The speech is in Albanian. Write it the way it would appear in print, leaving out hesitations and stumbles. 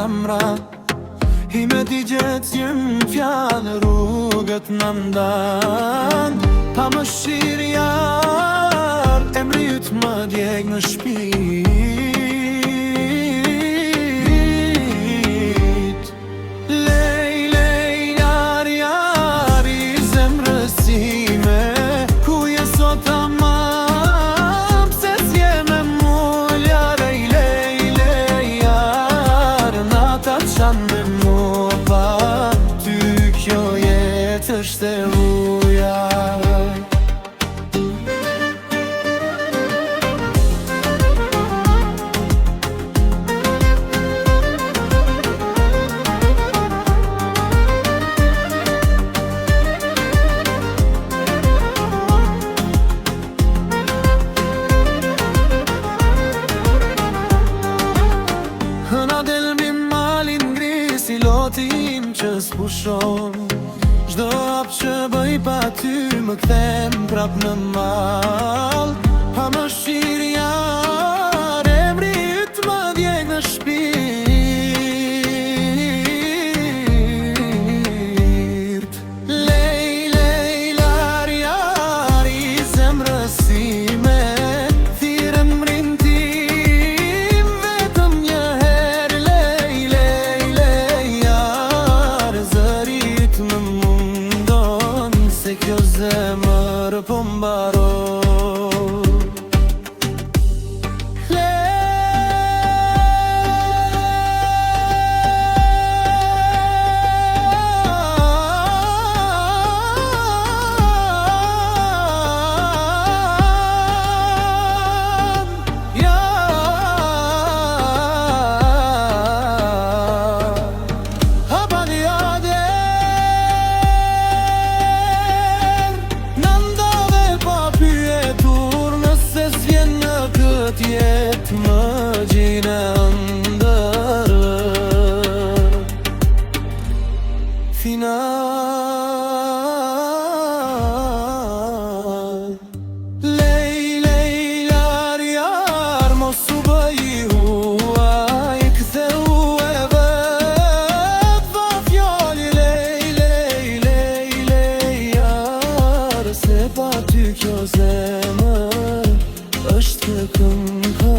zemra I me t'i gjetë jem fjallë rrugët në ndan Pa më shirjar emri ytë më djeg në shpit Lej, lej, jar, jar I zemrës time Ku je sot amam Se s'je me mulja Lej, lej, lej, jar Nata qanë me mua pa Ty kjo jetë është e uja Si lotin që s'pushon Çdo hap që bëj pa ty më kthem prap në mal Pa më shirjar emri yt më djeg në shpirt Lej, lej, lar, jar I zemrës time Thirë emrin tim vetëm një herë Lej, lej Më mundon se kjo zemër po mbaron Jetë më gjine ndërë Final Lej, lej, jar, jar Mos u bëj huaj Ktheu e vet Va fjali Lej, lej, lej, lej, jar Se pa ty kjo zemër është të këngë